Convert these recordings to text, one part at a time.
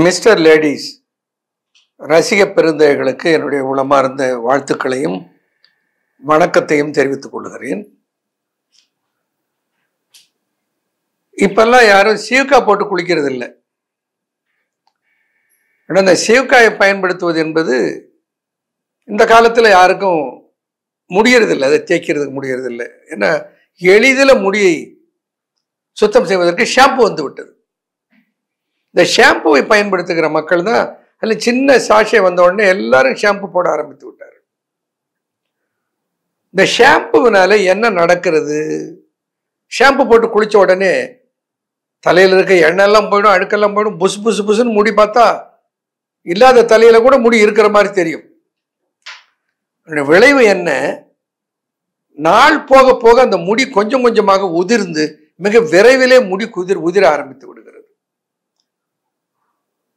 Mister ladies ரசிக பெருந்தைகளுக்கு என்னுடைய உளமார்ந்த வாழ்த்துக்களையும் வணக்கத்தையும் தெரிவித்துக் கொள்கிறேன். இப்பெல்லாம் யாரும் சீவுக்கா போட்டு குளிக்கிறது இல்லை. இந்த சீவுக்காயை பயன்படுத்துவது என்பது இந்த காலத்தில் யாருக்கும் முடியறதில்லை, அதை தேய்க்கிறதுக்கு முடியறதில்லை. ஏன்னா எளிதில் முடியை சுத்தம் செய்வதற்கு ஷாம்பு வந்து விட்டது. இந்த ஷாம்புவை பயன்படுத்துகிற மக்கள் தான் அதில் சின்ன சாஷை வந்த உடனே எல்லாரும் ஷாம்பு போட ஆரம்பித்து விட்டார். இந்த ஷாம்புனால என்ன நடக்கிறது? ஷாம்பு போட்டு குளிச்ச உடனே தலையில் இருக்க எண்ணெல்லாம் போயிடும், அழுக்கெல்லாம் போயிடும், புசு புசு புசுன்னு முடி பார்த்தா இல்லாத தலையில கூட முடி இருக்கிற மாதிரி தெரியும். விளைவு என்ன? நாள் போக போக அந்த முடி கொஞ்சம் கொஞ்சமாக உதிர்ந்து மிக விரைவிலே முடி உதிர ஆரம்பித்து விடுகிறது.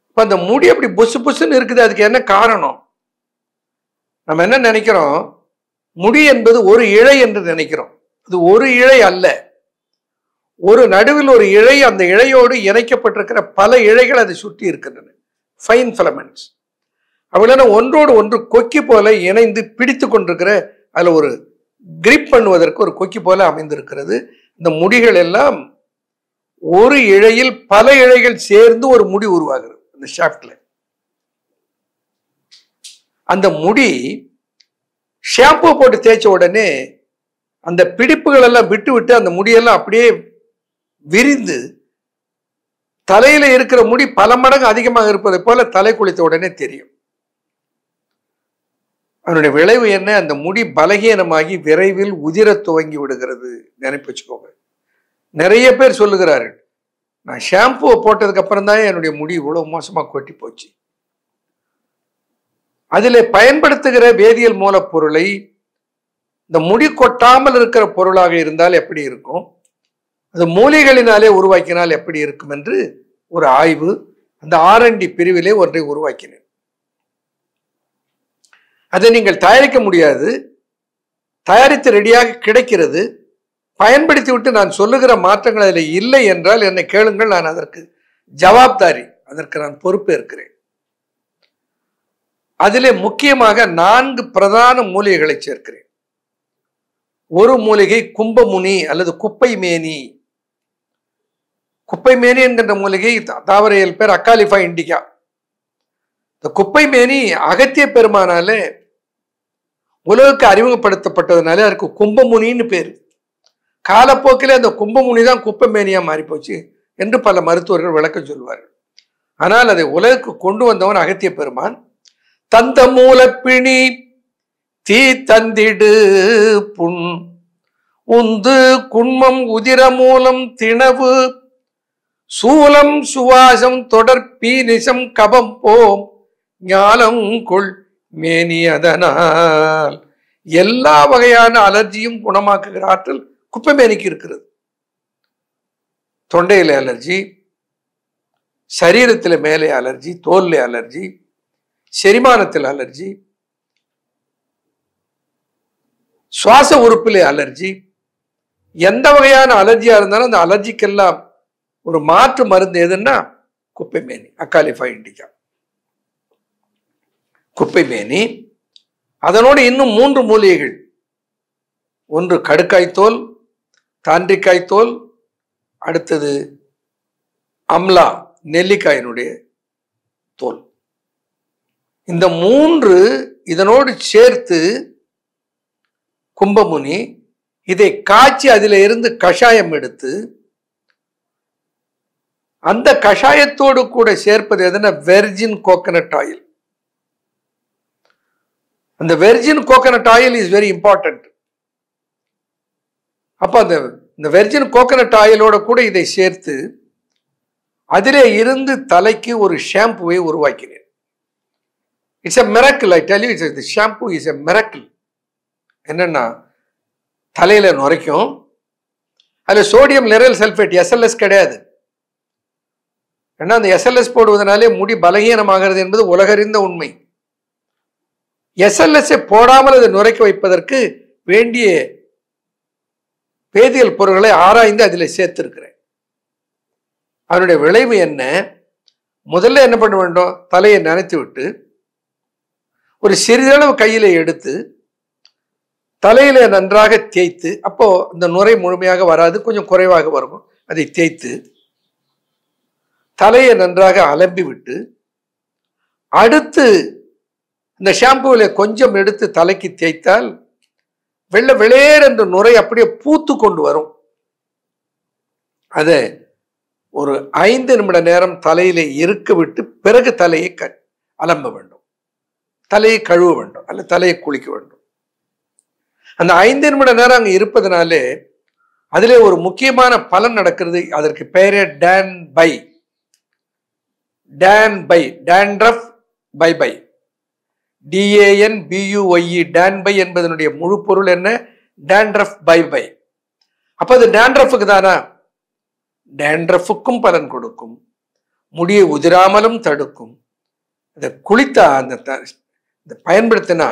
இப்ப அந்த முடி அப்படி புசு புசுன்னு இருக்குது. அதுக்கு என்ன காரணம்? நம்ம என்ன நினைக்கிறோம்? முடி என்பது ஒரு இழை என்று நினைக்கிறோம். அது ஒரு இழை அல்ல. ஒரு நடுவில் ஒரு இழை, அந்த இழையோடு இணைக்கப்பட்டிருக்கிற பல இழைகள் அதை சுற்றி இருக்கின்றன. Fine filaments. அவ்வளோ ஒன்றோடு ஒன்று கொக்கி போல இணைந்து பிடித்து கொண்டிருக்கிற, அதுல ஒரு கிரிப் பண்ணுவதற்கு ஒரு கொக்கி போல அமைந்திருக்கிறது. இந்த முடிகள் எல்லாம் ஒரு இழையில் பல இழைகள் சேர்ந்து ஒரு முடி உருவாகிறது. அந்த ஷாஃப்ட்ல அந்த முடி ஷாம்பு போட்டு தேய்ச்ச உடனே அந்த பிடிப்புகள் எல்லாம் விட்டு விட்டு அந்த முடியெல்லாம் அப்படியே விரிந்து தலையில இருக்கிற முடி பல மடங்கு அதிகமாக இருப்பதை போல தலை குளித்த உடனே தெரியும். அதனுடைய விளைவு என்ன? அந்த முடி பலகீனமாகி விரைவில் உதிர துவங்கி விடுகிறது. நினைப்பு வச்சுக்கோங்க. நிறைய பேர் சொல்லுகிறார்கள், நான் ஷாம்புவை போட்டதுக்கு அப்புறம் தான் என்னுடைய முடி இவ்வளவு மோசமா கொட்டி போச்சு. அதில் பயன்படுத்துகிற வேதியியல் மூலப்பொருளை இந்த முடி கொட்டாமல் இருக்கிற பொருளாக இருந்தால் எப்படி இருக்கும், அது மூலிகளினாலே உருவாக்கினால் எப்படி இருக்கும் என்று ஒரு ஆய்வு அந்த R&D பிரிவிலே ஒன்றை உருவாக்கினேன். அதை நீங்கள் தயாரிக்க முடியாது, தயாரித்து ரெடியாக கிடைக்கிறது. பயன்படுத்தி விட்டு நான் சொல்லுகிற மாற்றங்கள் அதில் இல்லை என்றால் என்னை கேளுங்கள், நான் அதற்கு ஜவாப்தாரி, அதற்கு நான் பொறுப்பு இருக்கிறேன். அதிலே முக்கியமாக 4 பிரதான மூலிகைகளை சேர்க்கிறேன். ஒரு மூலிகை கும்பமுனி அல்லது குப்பை மேனி. குப்பை மேனி என்கின்ற மூலிகை தாவரையில் பேர் அக்காலிஃபா இண்டிகா. இந்த குப்பை மேனி அகத்திய பெருமானாலே உலகுக்கு அறிமுகப்படுத்தப்பட்டதுனாலே அதற்கு கும்பமுனின்னு பேரு. காலப்போக்கில் அந்த கும்பமுனி தான் குப்பை மேனியா மாறி போச்சு என்று பல மருத்துவர்கள் விளக்கம் சொல்வார்கள். ஆனால் அதை உலகுக்கு கொண்டு வந்தவன் அகத்திய பெருமான். தந்த மூலப்பிணி தீ தந்திடு புண் உந்து குன்மம் உதிர மூலம் திணவு சூலம் சுவாசம் தொடர் பீனிசம் கபம் போம் ஞானம் கொள் மேனி. அதனால் எல்லா வகையான அலர்ஜியும் குணமாக்குகிற ஆற்றல் குப்பை மேனிக்கு இருக்கிறது. தொண்டையில அலர்ஜி, சரீரத்தில் மேலே அலர்ஜி, தோல்ல அலர்ஜி, செரிமானத்தில் அலர்ஜி, சுவாச உறுப்பிலே அலர்ஜி, எந்த வகையான அலர்ஜியா இருந்தாலும் அந்த அலர்ஜிக்கெல்லாம் ஒரு மாற்று மருந்து எதுன்னா குப்பை மேனி, அக்காலிஃபா இண்டிகா. குப்பை மேனி. அதனோடு இன்னும் 3 மூலிகைகள். ஒன்று கடுக்காய்த்தோல், தாண்டிக்காய்த்தோல், அடுத்தது அம்லா நெல்லிக்காயினுடைய தோல். இந்த 3 இதனோடு சேர்த்து கும்பமுனி இதை காய்ச்சி அதில் இருந்து கஷாயம் எடுத்து அந்த கஷாயத்தோடு கூட சேர்ப்பது எதுனா வெர்ஜின் கோகனட் ஆயில். அந்த virgin coconut oil is very important. அப்ப அந்த வெர்ஜின் கோகனட் ஆயிலோட கூட இதை சேர்த்து அதிலே இருந்து தலைக்கு ஒரு ஷாம்புவை உருவாக்கினேன். It's a miracle. I tell you, it's shampoo is a miracle. என்னன்னா தலையில நுரைக்கும். அதுல சோடியம் லெரல் சல்பேட் SLS கிடையாது. ஏன்னா அந்த SLS போடுவதனாலே முடி பலகீனமாகிறது என்பது உலகறிந்த உண்மை. SLS போடாமல் அதை நுரைக்க வைப்பதற்கு வேண்டிய வேதியியல் பொருட்களை ஆராய்ந்து அதில் சேர்த்திருக்கிறேன். அதனுடைய விளைவு என்ன? முதல்ல என்ன பண்ண வேண்டும்? தலையை நனைத்து விட்டு ஒரு சிறிதளவு கையில எடுத்து தலையில நன்றாக தேய்த்து, அப்போ இந்த நுரை முழுமையாக வராது, கொஞ்சம் குறைவாக வரும். அதை தேய்த்து தலையை நன்றாக அலம்பி விட்டு அடுத்து இந்த ஷாம்புவில கொஞ்சம் எடுத்து தலைக்கு தேய்த்தால் வெள்ளை வெளியேற அந்த நுரை அப்படியே பூத்து கொண்டு வரும். அதை ஒரு 5 நிமிட நேரம் தலையில இருக்க விட்டு பிறகு தலையை அலம்ப வேண்டும், தலையை கழுவ வேண்டும், அல்ல தலையை குளிக்க வேண்டும். அந்த 5 நிமிட நேரம் அங்க இருப்பதனாலே அதிலே ஒரு முக்கியமான பலன் நடக்கிறது. அதற்கு பெயரே டான்பை. டான்பை, டாண்ட்ரஃப் பை பை, DANBUYE, டான்பை என்பதனுடைய முழு பொருள் என்ன? Dandruff bye bye. அப்ப அது டாண்ட்ரஃபுக்கு தானா? டாண்ட்ரஃபுக்கும் பலன் கொடுக்கும், முடியை உதிராமலும் தடுக்கும். அதை குளித்தா அந்த பயன்படுத்தினா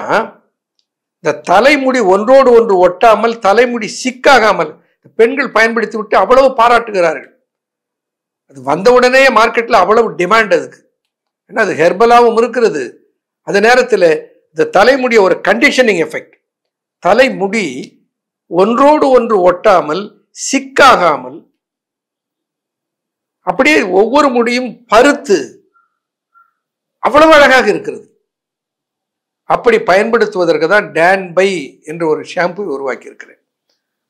இந்த தலைமுடி ஒன்றோடு ஒன்று ஒட்டாமல், தலைமுடி சிக்காகாமல் பெண்கள் பயன்படுத்தி விட்டு அவ்வளவு பாராட்டுகிறார்கள். அது வந்தவுடனே மார்க்கெட்ல அவ்வளவு டிமாண்ட் அதுக்கு. ஏன்னா அது ஹெர்பலாவும் இருக்கிறது. அந்த நேரத்தில் இந்த தலைமுடிய ஒரு கண்டிஷனிங் எஃபெக்ட், தலைமுடி ஒன்றோடு ஒன்று ஒட்டாமல் சிக்காகாமல் அப்படியே ஒவ்வொரு முடியும் பருத்து அவ்வளவு அழகாக இருக்கிறது. அப்படி பயன்படுத்துவதற்கு தான் டான்பை என்ற ஒரு ஷாம்பு உருவாக்கி இருக்கிறேன்.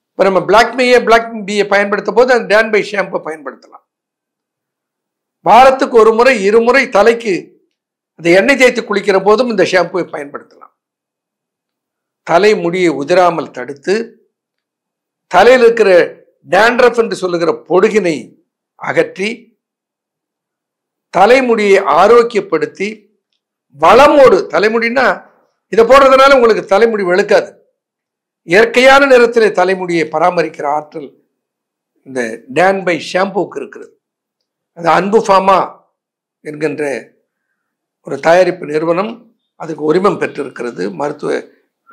இப்போ நம்ம பிளாக் பியை பயன்படுத்தும் போது அந்த டான்பை ஷாம்பு பயன்படுத்தலாம். வாரத்துக்கு ஒரு முறை 2 முறை தலைக்கு அந்த எண்ணெய் தேய்த்து குளிக்கிற போதும் இந்த ஷாம்புவை பயன்படுத்தலாம். தலை முடியை உதிராமல் தடுத்து தலையில் இருக்கிற டாண்ட்ரஃப் என்று சொல்லுகிற பொடுகினை அகற்றி தலைமுடியை ஆரோக்கியப்படுத்தி வளமோடு, தலைமுடினா இதை போடுறதுனால உங்களுக்கு தலைமுடி வெளுக்காது, இயற்கையான நிறத்திலே தலைமுடியை பராமரிக்கிற ஆற்றல் இந்த டான்பை ஷாம்புக்கு இருக்கிறது. அது அன்பு ஃபார்மா என்கின்ற ஒரு தயாரிப்பு நிறுவனம் அதுக்கு உரிமம் பெற்றிருக்கிறது, மருத்துவ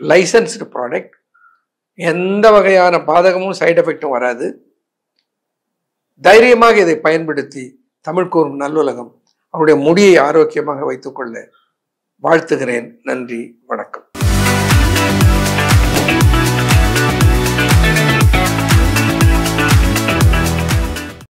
லைசன்ஸ்டு ப்ராடக்ட். எந்த வகையான பாதகமும் சைடு எஃபெக்டும் வராது. தைரியமாக இதை பயன்படுத்தி தமிழ் கூறும் நல்லுலகம் அவருடைய முடியை ஆரோக்கியமாக வைத்துக்கொள்ள வாழ்த்துகிறேன். நன்றி, வணக்கம்.